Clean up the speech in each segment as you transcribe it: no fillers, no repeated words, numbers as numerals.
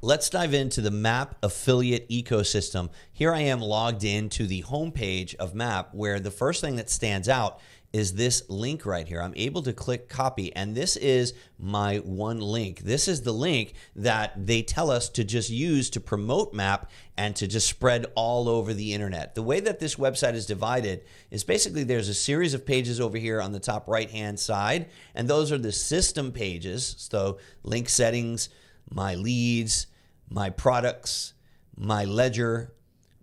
Let's dive into the Map affiliate ecosystem. Here I am logged into the homepage of Map, where the first thing that stands out is this link right here. I'm able to click copy, and this is my one link. This is the link that they tell us to just use to promote Map and to just spread all over the internet. The way that this website is divided is basically there's a series of pages over here on the top right-hand side, and those are the system pages. So link settings, my leads, my products, my ledger,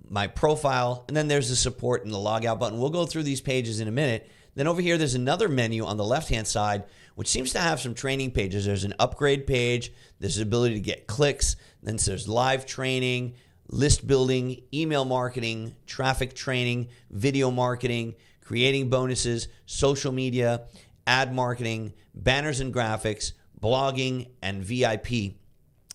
my profile, and then there's the support and the logout button. We'll go through these pages in a minute. Then over here, there's another menu on the left-hand side, which seems to have some training pages. There's an upgrade page. There's the ability to get clicks. Then there's live training, list building, email marketing, traffic training, video marketing, creating bonuses, social media, ad marketing, banners and graphics, blogging, and VIP.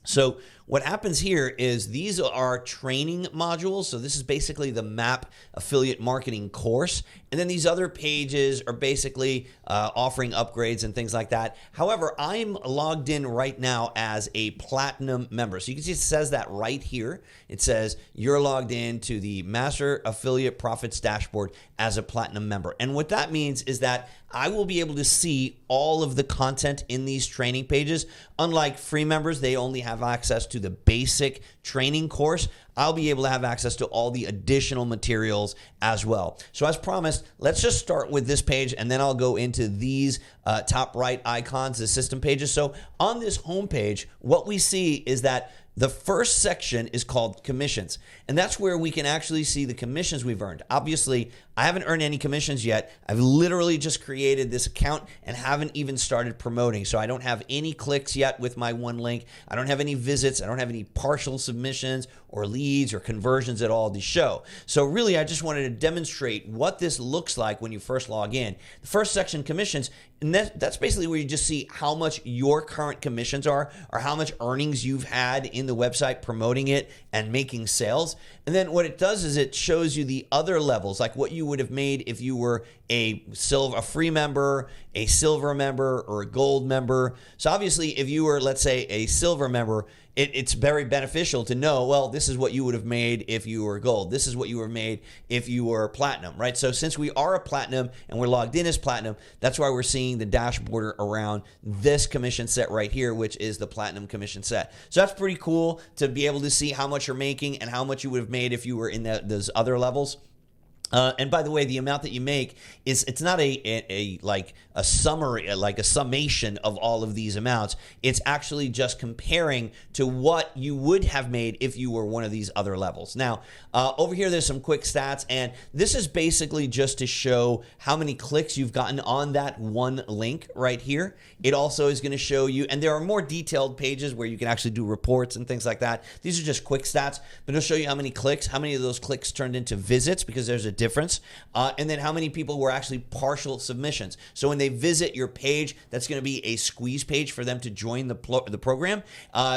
So what happens here is these are training modules. So this is basically the Map affiliate marketing course. And then these other pages are basically offering upgrades and things like that. However, I'm logged in right now as a platinum member. So you can see it says that right here. It says you're logged in to the Master Affiliate Profits Dashboard as a platinum member. And what that means is that I will be able to see all of the content in these training pages. Unlike free members, they only have access to the basic training course. I'll be able to have access to all the additional materials as well. So as promised, let's just start with this page, and then I'll go into these top right icons, the system pages. So on this home page, what we see is that the first section is called commissions, and that's where we can actually see the commissions we've earned. Obviously, I haven't earned any commissions yet. I've literally just created this account and haven't even started promoting. So I don't have any clicks yet with my one link. I don't have any visits. I don't have any partial submissions or leads or conversions at all to show. So really, I just wanted to demonstrate what this looks like when you first log in. The first section, commissions, and that's basically where you just see how much your current commissions are, or how much earnings you've had in the website promoting it and making sales. And then what it does is it shows you the other levels, like what you would have made if you were a free member, a silver member, or a gold member. So obviously, if you were, let's say, a silver member, it's very beneficial to know, well, this is what you would have made if you were gold. This is what you would have made if you were platinum, right? So since we are a platinum and we're logged in as platinum, that's why we're seeing the dashboard around this commission set right here, which is the platinum commission set. So that's pretty cool to be able to see how much you're making and how much you would have made if you were in those other levels. And by the way, the amount that you make it's not like a summary, like a summation of all of these amounts. It's actually just comparing to what you would have made if you were one of these other levels. Now, over here, there's some quick stats, and this is basically just to show how many clicks you've gotten on that one link right here. It also is going to show you, and there are more detailed pages where you can actually do reports and things like that. These are just quick stats, but it'll show you how many clicks, how many of those clicks turned into visits, because there's a difference, and then how many people were actually partial submissions. So when they visit your page, that's going to be a squeeze page for them to join the program.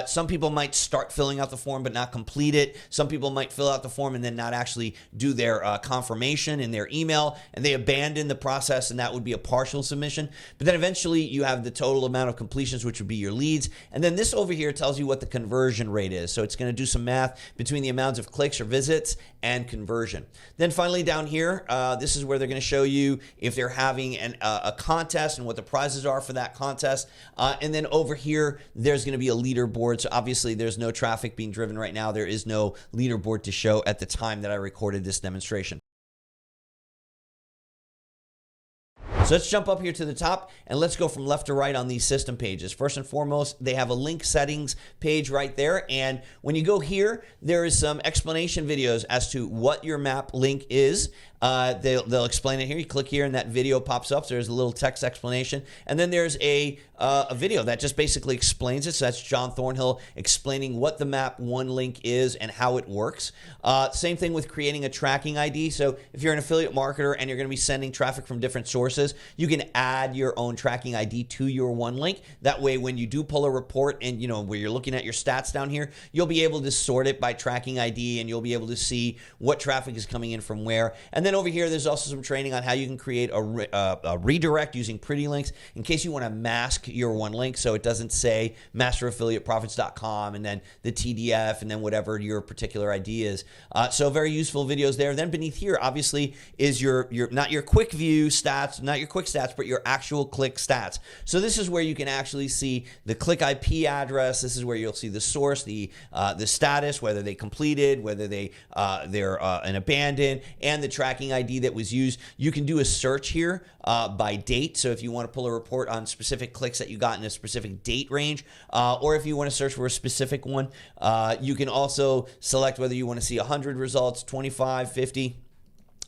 Some people might start filling out the form but not complete it. Some people might fill out the form and then not actually do their confirmation in their email, and they abandon the process, and that would be a partial submission. But then eventually you have the total amount of completions, which would be your leads. And then this over here tells you what the conversion rate is. So it's going to do some math between the amounts of clicks or visits and conversion. Then finally down here, this is where they're going to show you if they're having a contest and what the prizes are for that contest. And then over here, there's going to be a leaderboard. So obviously there's no traffic being driven right now. There is no leaderboard to show at the time that I recorded this demonstration. So let's jump up here to the top and let's go from left to right on these system pages. First and foremost, they have a link settings page right there. And when you go here, there is some explanation videos as to what your map link is. They'll explain it here. You click here and that video pops up. So there's a little text explanation. And then there's a video that just basically explains it. So that's John Thornhill explaining what the Map One link is and how it works. Same thing with creating a tracking ID. So if you're an affiliate marketer and you're going to be sending traffic from different sources, you can add your own tracking ID to your one link. That way, when you do pull a report and where you're looking at your stats down here, you'll be able to sort it by tracking ID and you'll be able to see what traffic is coming in from where. And then then over here, there's also some training on how you can create a redirect using pretty links in case you want to mask your one link so it doesn't say masteraffiliateprofits.com and then the TDF and then whatever your particular ID is. So very useful videos there. Then beneath here, obviously, is your not your quick view stats, not your quick stats, but your actual click stats. So this is where you can actually see the click IP address. This is where you'll see the source, the status, whether they completed, whether they're an abandoned, and the tracking ID that was used. You can do a search here by date. So if you want to pull a report on specific clicks that you got in a specific date range, or if you want to search for a specific one, you can also select whether you want to see 100 results, 25, 50.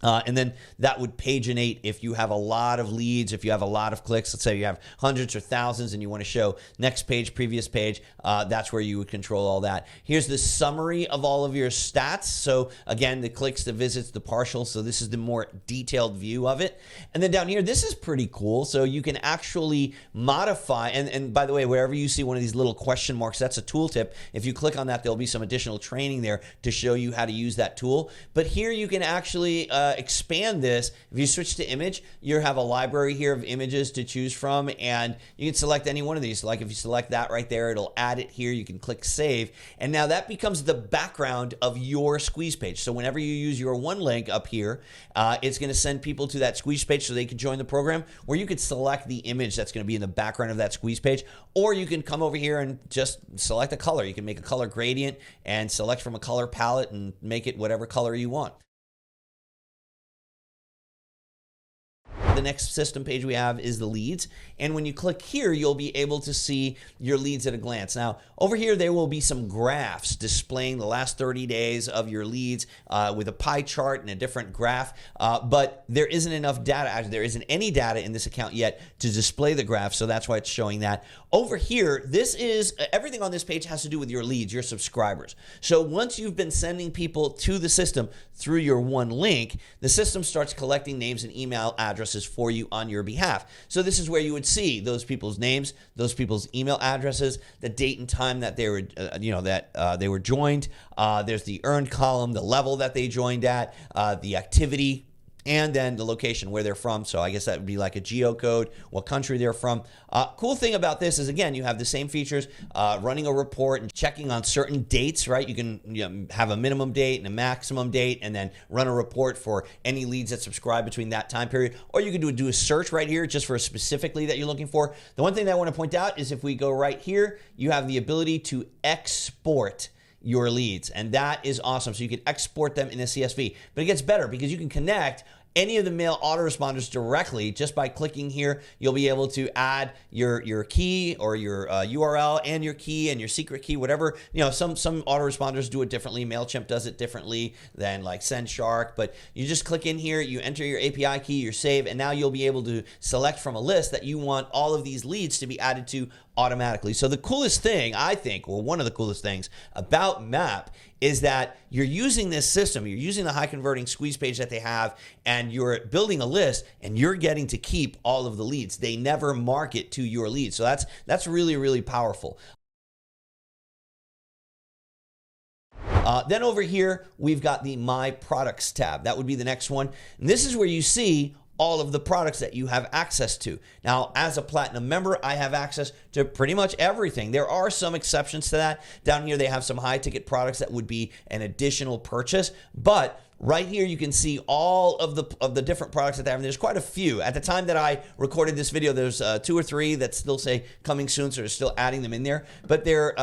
And then that would paginate if you have a lot of leads, if you have a lot of clicks. Let's say you have hundreds or thousands and you want to show next page, previous page. That's where you would control all that. Here's the summary of all of your stats. So again, the clicks, the visits, the partials. So this is the more detailed view of it. And then down here, this is pretty cool. So you can actually modify. And by the way, wherever you see one of these little question marks, that's a tooltip. If you click on that, there'll be some additional training there to show you how to use that tool. But here you can actually expand this. If you switch to image, you have a library here of images to choose from, and you can select any one of these. Like if you select that right there, it'll add it here. You can click save, and now that becomes the background of your squeeze page. So whenever you use your one link up here, it's going to send people to that squeeze page so they can join the program, where you could select the image that's going to be in the background of that squeeze page, or you can come over here and just select a color. You can make a color gradient and select from a color palette and make it whatever color you want. The next system page we have is the leads. And when you click here, you'll be able to see your leads at a glance. Now, over here, there will be some graphs displaying the last 30 days of your leads with a pie chart and a different graph. But there isn't enough data. Actually, there isn't any data in this account yet to display the graph. So that's why it's showing that. Over here, this is everything on this page has to do with your leads, your subscribers. So once you've been sending people to the system through your one link, the system starts collecting names and email addresses for you on your behalf. So this is where you would see those people's names, those people's email addresses, the date and time that they were, they were joined. There's the earned column, the level that they joined at, the activity, and then the location where they're from. So I guess that would be like a geocode, what country they're from. Cool thing about this is, again, you have the same features, running a report and checking on certain dates, right? You can have a minimum date and a maximum date and then run a report for any leads that subscribe between that time period. Or you can do a search right here just for specifically that you're looking for. The one thing that I want to point out is if we go right here, you have the ability to export your leads, and that is awesome. So you can export them in a CSV, but it gets better because you can connect any of the mail autoresponders directly just by clicking here. You'll be able to add your key or your URL and your key and your secret key, whatever. Some autoresponders do it differently. MailChimp does it differently than like SendShark, but you just click in here, you enter your API key, your save, and now you'll be able to select from a list that you want all of these leads to be added to automatically. So the coolest thing, I think, or one of the coolest things about MAP is that you're using this system, you're using the high converting squeeze page that they have, and you're building a list and you're getting to keep all of the leads. They never market to your leads. So that's really, really powerful. Then over here, we've got the My Products tab. That would be the next one. And this is where you see all of the products that you have access to. Now, as a Platinum member, I have access to pretty much everything. There are some exceptions to that. Down here, they have some high ticket products that would be an additional purchase, but right here, you can see all of the different products that they have. And there's quite a few. At the time that I recorded this video, there's 2 or 3 that still say coming soon, so they're still adding them in there. But they're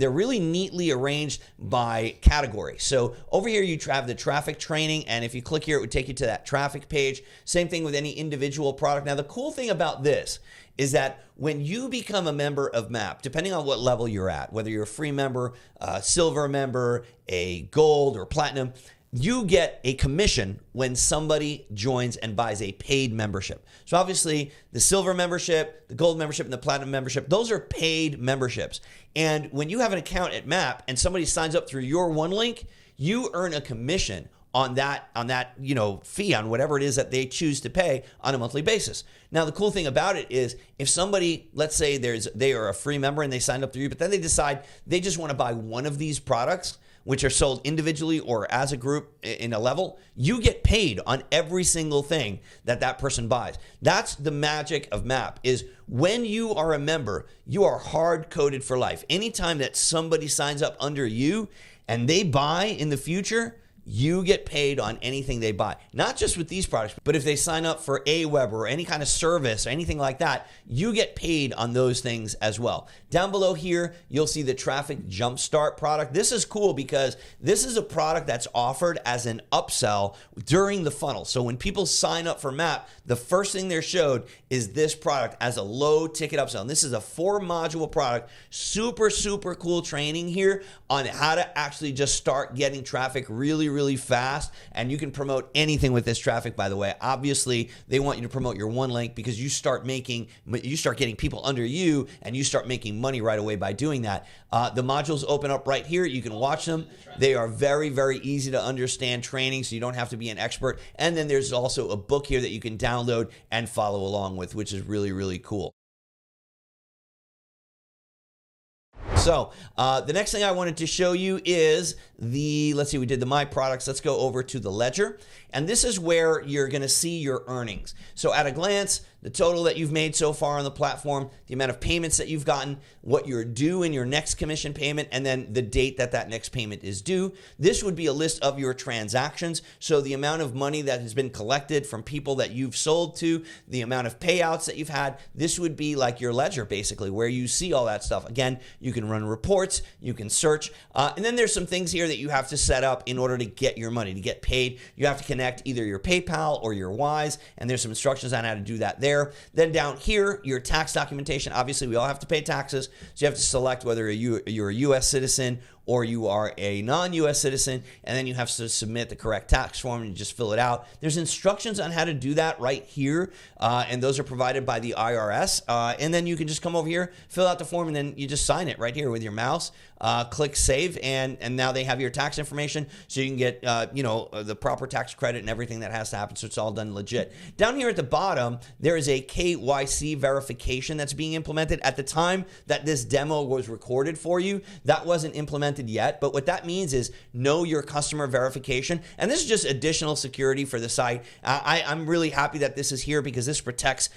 really neatly arranged by category. So over here, you have the traffic training, and if you click here, it would take you to that traffic page. Same thing with any individual product. Now, the cool thing about this is that when you become a member of MAP, depending on what level you're at, whether you're a free member, a silver member, a gold or platinum, you get a commission when somebody joins and buys a paid membership. So obviously the silver membership, the gold membership, and the platinum membership, those are paid memberships. And when you have an account at MAP and somebody signs up through your one link, you earn a commission on that fee, on whatever it is that they choose to pay on a monthly basis. Now, the cool thing about it is if somebody, let's say they are a free member and they signed up through you, but then they decide they just want to buy one of these products, which are sold individually or as a group in a level, you get paid on every single thing that that person buys. That's the magic of MAP, is when you are a member, you are hard coded for life. Anytime that somebody signs up under you and they buy in the future, you get paid on anything they buy. Not just with these products, but if they sign up for Aweber or any kind of service or anything like that, you get paid on those things as well. Down below here, you'll see the Traffic Jumpstart product. This is cool because this is a product that's offered as an upsell during the funnel. So when people sign up for MAP, the first thing they're showed is this product as a low ticket upsell. And this is a 4-module product. Super, super cool training here on how to actually just start getting traffic really fast. And you can promote anything with this traffic, by the way. Obviously, they want you to promote your one link because you start getting people under you and you start making money right away by doing that. The modules open up right here. You can watch them. They are very, very easy to understand training, so you don't have to be an expert. And then there's also a book here that you can download and follow along with, which is really cool. So the next thing I wanted to show you is let's see, we did the My Products. Let's go over to the ledger. And this is where you're going to see your earnings. So at a glance, the total that you've made so far on the platform, the amount of payments that you've gotten, what you're due in your next commission payment, and then the date that that next payment is due. This would be a list of your transactions. So the amount of money that has been collected from people that you've sold to, the amount of payouts that you've had, this would be like your ledger basically, where you see all that stuff. Again, you can run reports, you can search, and then there's some things here that you have to set up in order to get your money, to get paid. You have to connect either your PayPal or your Wise, and there's some instructions on how to do that there. Then down here, your tax documentation. Obviously, we all have to pay taxes, so you have to select whether you're a U.S. citizen or you are a non-U.S. citizen, and then you have to submit the correct tax form and you just fill it out. There's instructions on how to do that right here, and those are provided by the IRS. And then you can just come over here, fill out the form, and then you just sign it right here with your mouse. Click Save, and now they have your tax information, so you can get the proper tax credit and everything that has to happen, so it's all done legit. Down here at the bottom, there is a KYC verification that's being implemented. At the time that this demo was recorded for you, that wasn't implemented yet, but what that means is know your customer verification, and this is just additional security for the site. I'm really happy that this is here because this protects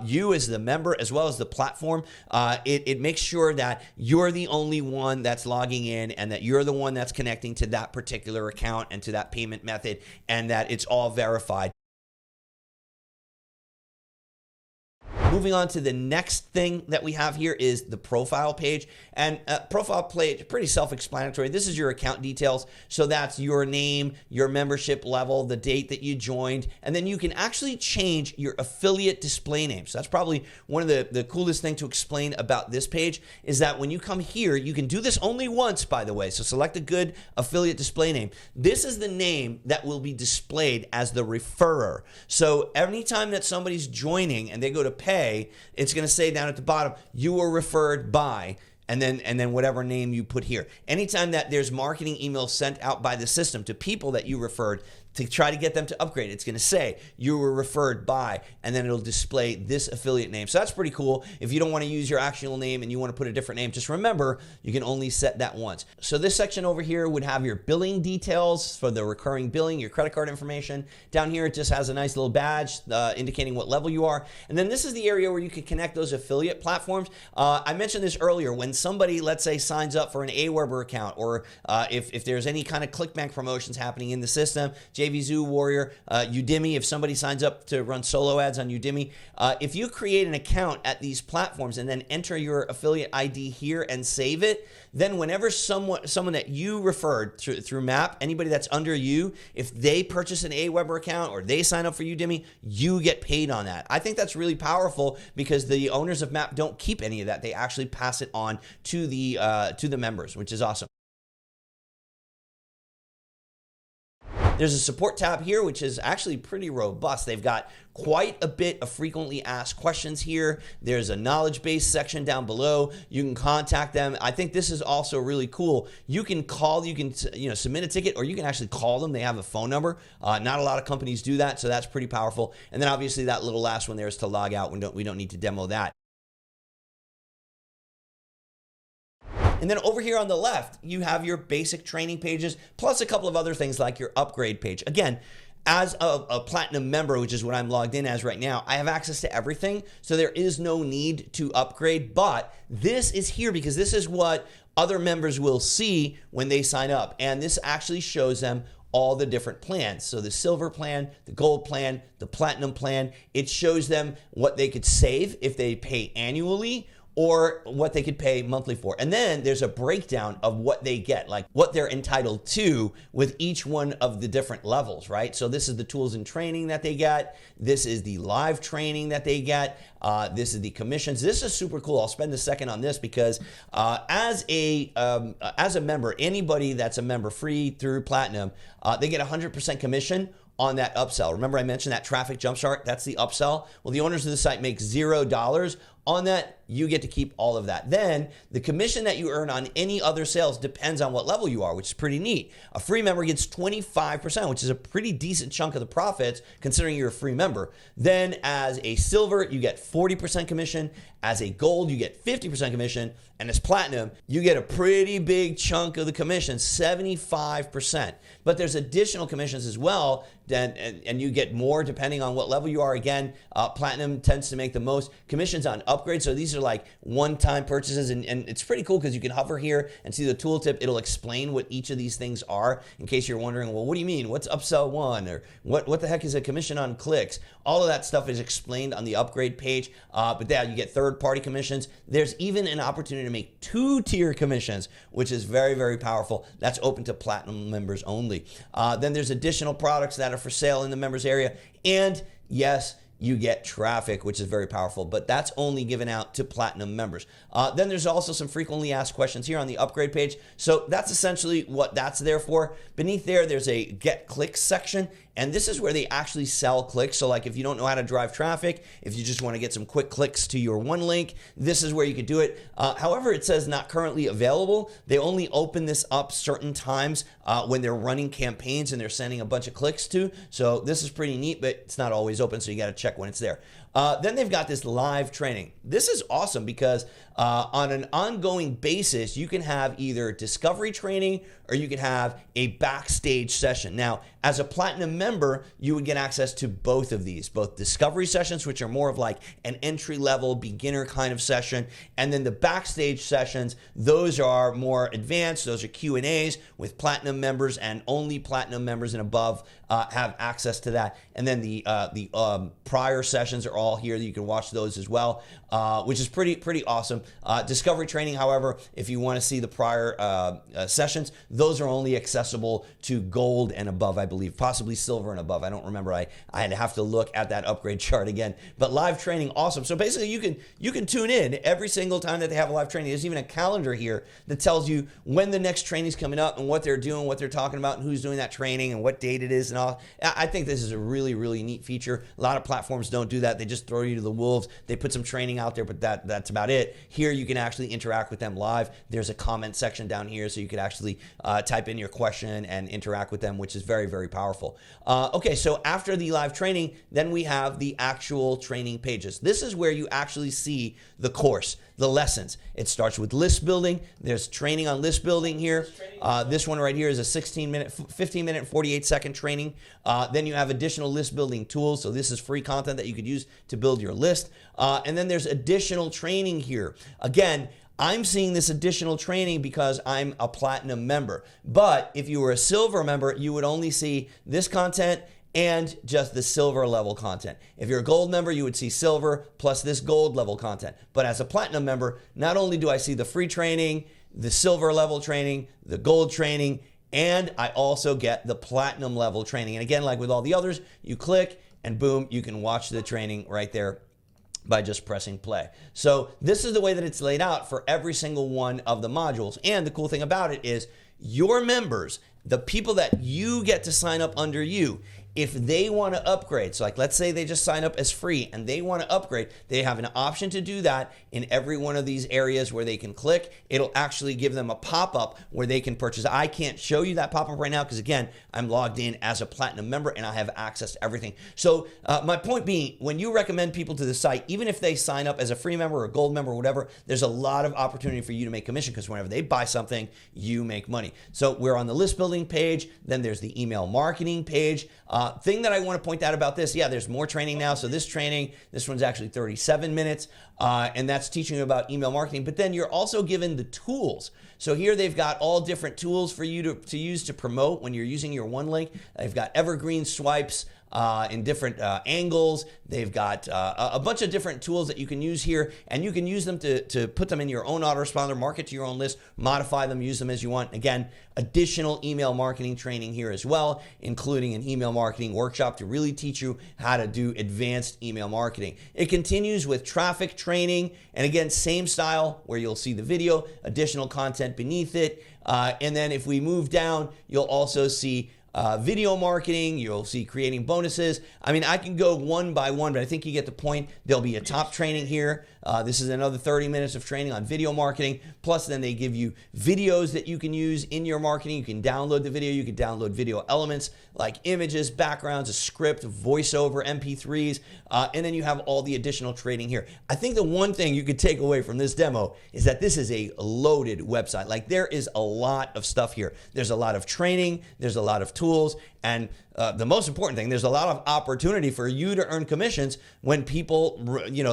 you as the member as well as the platform. It makes sure that you're the only one that's logging in and that you're the one that's connecting to that particular account and to that payment method, and that it's all verified. Moving on to the next thing that we have here is the profile page. And profile page, pretty self-explanatory. This is your account details. So that's your name, your membership level, the date that you joined, and then you can actually change your affiliate display name. So that's probably one of the coolest thing to explain about this page is that when you come here, you can do this only once, by the way. So select a good affiliate display name. This is the name that will be displayed as the referrer. So anytime that somebody's joining and they go to pay, it's going to say down at the bottom, you were referred by, and then whatever name you put here. Anytime that there's marketing emails sent out by the system to people that you referred to try to get them to upgrade, it's going to say you were referred by, and then it'll display this affiliate name. So that's pretty cool. If you don't want to use your actual name and you want to put a different name, just remember you can only set that once. So this section over here would have your billing details for the recurring billing, your credit card information. Down here it just has a nice little badge indicating what level you are. And then this is the area where you can connect those affiliate platforms. I mentioned this earlier. When somebody, let's say, signs up for an Aweber account, or if there's any kind of ClickBank promotions happening in the system, JVZoo, Warrior, Udemy, if somebody signs up to run solo ads on Udemy, if you create an account at these platforms and then enter your affiliate ID here and save it, then whenever someone that you referred through MAP, anybody that's under you, if they purchase an Aweber account or they sign up for Udemy, you get paid on that. I think that's really powerful because the owners of MAP don't keep any of that. They actually pass it on to the members, which is awesome. There's a support tab here, which is actually pretty robust. They've got quite a bit of frequently asked questions here. There's a knowledge base section down below. You can contact them. I think this is also really cool. You can call, you can submit a ticket, or you can actually call them. They have a phone number. Not a lot of companies do that, so that's pretty powerful. And then obviously that little last one there is to log out. We don't need to demo that. And then over here on the left, you have your basic training pages, plus a couple of other things like your upgrade page. Again, as a platinum member, which is what I'm logged in as right now, I have access to everything. So there is no need to upgrade, but this is here because this is what other members will see when they sign up. And this actually shows them all the different plans. So the silver plan, the gold plan, the platinum plan, it shows them what they could save if they pay annually or what they could pay monthly for. And then there's a breakdown of what they get, like what they're entitled to with each one of the different levels, right? So this is the tools and training that they get. This is the live training that they get. This is the commissions. This is super cool. I'll spend a second on this because as a member, anybody that's a member free through Platinum, they get 100% commission on that upsell. Remember I mentioned that traffic jumpstart? That's the upsell. Well, the owners of the site make $0 on that. You get to keep all of that. Then the commission that you earn on any other sales depends on what level you are, which is pretty neat. A free member gets 25%, which is a pretty decent chunk of the profits considering you're a free member. Then as a silver, you get 40% commission. As a gold, you get 50% commission. And as platinum, you get a pretty big chunk of the commission, 75%. But there's additional commissions as well, and you get more depending on what level you are. Again, platinum tends to make the most commissions on upgrades. So these are like one-time purchases, and it's pretty cool because you can hover here and see the tooltip. It'll explain what each of these things are in case you're wondering, well, what do you mean? What's upsell one? Or what the heck is a commission on clicks? All of that stuff is explained on the upgrade page. But yeah, you get third-party commissions. There's even an opportunity to make two-tier commissions, which is very, very powerful. That's open to platinum members only. Then there's additional products that are for sale in the members area. And yes, you get traffic, which is very powerful, but that's only given out to platinum members. Then there's also some frequently asked questions here on the upgrade page. So that's essentially what that's there for. Beneath there, there's a get clicks section. And this is where they actually sell clicks. So like if you don't know how to drive traffic, if you just want to get some quick clicks to your one link, this is where you could do it. However, it says not currently available. They only open this up certain times when they're running campaigns and they're sending a bunch of clicks to. So this is pretty neat, but it's not always open. So you got to check when it's there. Then they've got this live training. This is awesome because on an ongoing basis, you can have either discovery training or you can have a backstage session. Now, as a platinum member, you would get access to both of these, both discovery sessions, which are more of like an entry-level beginner kind of session, and then the backstage sessions, those are more advanced. Those are Q&As with platinum members, and only platinum members and above have access to that. And then the prior sessions are all here. You can watch those as well, which is pretty awesome. Discovery training, however, if you want to see the prior sessions, those are only accessible to gold and above, I believe, possibly silver and above. I don't remember. I had to have to look at that upgrade chart again. But live training, awesome. So basically, you can tune in every single time that they have a live training. There's even a calendar here that tells you when the next training is coming up and what they're doing, what they're talking about, and who's doing that training and what date it is and all. I think this is a really, really neat feature. A lot of platforms don't do that. They just throw you to the wolves. They put some training out there, but that's about it. Here, you can actually interact with them live. There's a comment section down here, so you could actually type in your question and interact with them, which is very, very powerful. Okay, so after the live training, then we have the actual training pages. This is where you actually see the course, the lessons. It starts with list building. There's training on list building here. This one right here is a 15-minute, 48-second training. Then you have additional list building tools. So this is free content that you could use to build your list. And then there's additional training here. Again, I'm seeing this additional training because I'm a platinum member. But if you were a silver member, you would only see this content and just the silver level content. If you're a gold member, you would see silver plus this gold level content. But as a platinum member, not only do I see the free training, the silver level training, the gold training, and I also get the platinum level training. And again, like with all the others, you click and boom, you can watch the training right there by just pressing play. So this is the way that it's laid out for every single one of the modules. And the cool thing about it is your members, the people that you get to sign up under you, If they want to upgrade, so like let's say they just sign up as free and they want to upgrade, they have an option to do that in every one of these areas where they can click. It'll actually give them a pop-up where they can purchase. I can't show you that pop-up right now because again, I'm logged in as a Platinum member and I have access to everything. So my point being, when you recommend people to the site, even if they sign up as a free member or a gold member or whatever, there's a lot of opportunity for you to make commission because whenever they buy something, you make money. So we're on the list building page, then there's the email marketing page. Thing that I want to point out about this, yeah, there's more training now. So this training, this one's actually 37 minutes, and that's teaching you about email marketing. But then you're also given the tools. So here they've got all different tools for you to use to promote when you're using your one link. They've got evergreen swipes in different angles. They've got a bunch of different tools that you can use here, and you can use them to put them in your own autoresponder, market to your own list, modify them, use them as you want. Again, additional email marketing training here as well, including an email marketing workshop to really teach you how to do advanced email marketing. It continues with traffic training, and again, same style where you'll see the video, additional content beneath it. And then if we move down, you'll also see video marketing, you'll see creating bonuses. I mean, I can go one by one, but I think you get the point. There'll be a top training here. This is another 30 minutes of training on video marketing. Plus, then they give you videos that you can use in your marketing. You can download the video. You can download video elements like images, backgrounds, a script, voiceover, MP3s, and then you have all the additional training here. I think the one thing you could take away from this demo is that this is a loaded website. Like there is a lot of stuff here. There's a lot of training. There's a lot of tools. And the most important thing, there's a lot of opportunity for you to earn commissions when people,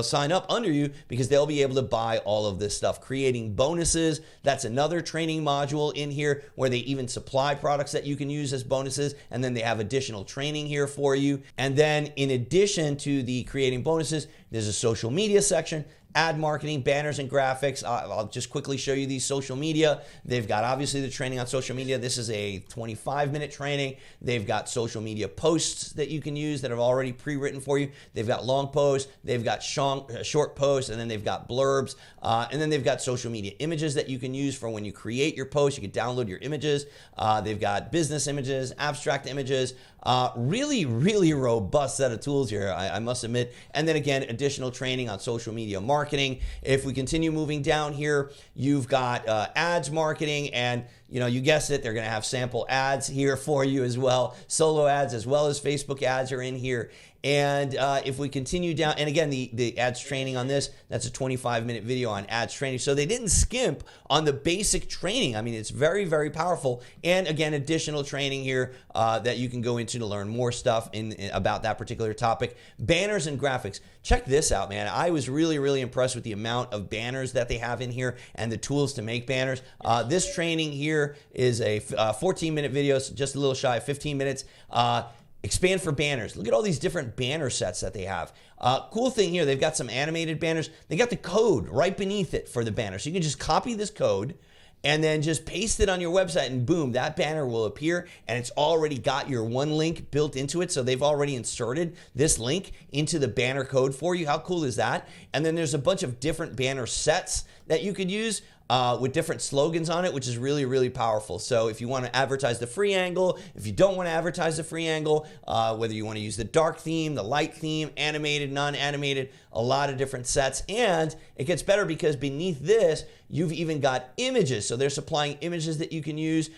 sign up under you because they'll be able to buy all of this stuff. Creating bonuses, that's another training module in here where they even supply products that you can use as bonuses, and then they have additional training here for you. And then in addition to the creating bonuses, there's a social media section. Ad marketing, banners and graphics. I'll just quickly show you these social media. They've got obviously the training on social media. This is a 25-minute training. They've got social media posts that you can use that have already pre-written for you. They've got long posts. They've got short posts, and then they've got blurbs. And then they've got social media images that you can use for when you create your post. You can download your images. They've got business images, abstract images. Really, really robust set of tools here, I must admit. And then again, additional training on social media marketing. If we continue moving down here, you've got ads marketing, and you guessed it, they're going to have sample ads here for you as well. Solo ads as well as Facebook ads are in here. And if we continue down, and again, the ads training on this, that's a 25-minute video on ads training. So they didn't skimp on the basic training. I mean, it's very, very powerful. And again, additional training here that you can go into to learn more stuff about that particular topic. Banners and graphics. Check this out, man. I was really, really impressed with the amount of banners that they have in here and the tools to make banners. This training here is a 14-minute video, so just a little shy of 15 minutes. Expand for banners. Look at all these different banner sets that they have. Cool thing here, they've got some animated banners. They got the code right beneath it for the banner. So you can just copy this code and then just paste it on your website, and boom, that banner will appear, and it's already got your one link built into it. So they've already inserted this link into the banner code for you. How cool is that? And then there's a bunch of different banner sets that you could use with different slogans on it, which is really, really powerful. So if you want to advertise the free angle, if you don't want to advertise the free angle, whether you want to use the dark theme, the light theme, animated, non-animated, a lot of different sets. And it gets better because beneath this, you've even got images. So they're supplying images that you can use.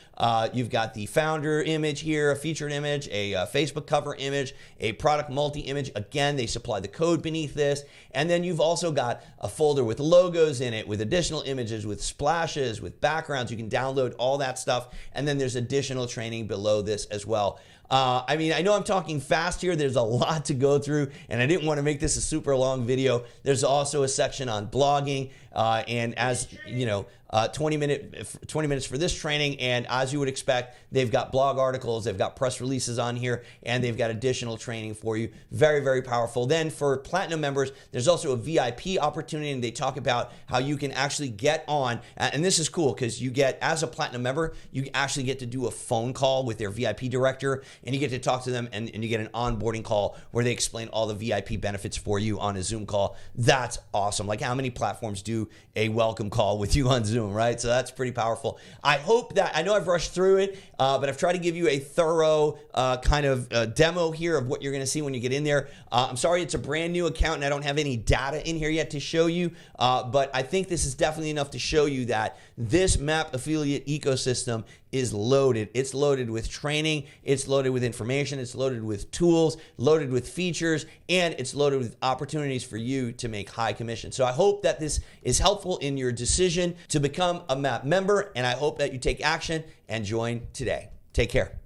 You've got the founder image here, a featured image, a Facebook cover image, a product multi-image. Again, they supply the code beneath this. And then you've also got a folder with logos in it, with additional images, with splashes, with backgrounds. You can download all that stuff. And then there's additional training below this as well. I mean, I know I'm talking fast here. There's a lot to go through, and I didn't want to make this a super long video. There's also a section on blogging, and as you know, 20 minutes for this training, and as you would expect, they've got blog articles, they've got press releases on here, and they've got additional training for you. Very, very powerful. Then for Platinum members, there's also a VIP opportunity, and they talk about how you can actually get on, and this is cool because you get, as a Platinum member, you actually get to do a phone call with their VIP director, and you get to talk to them, and you get an onboarding call where they explain all the VIP benefits for you on a Zoom call. That's awesome. Like, how many platforms do a welcome call with you on Zoom, right? So that's pretty powerful. I hope that, I know I've rushed through it, but I've tried to give you a thorough kind of demo here of what you're going to see when you get in there. I'm sorry, it's a brand new account and I don't have any data in here yet to show you, but I think this is definitely enough to show you that this Map affiliate ecosystem is loaded. It's loaded with training, it's loaded with information, it's loaded with tools, loaded with features, and it's loaded with opportunities for you to make high commission. So I hope that this is helpful in your decision to become a Map member, and I hope that you take action and join today. Take care.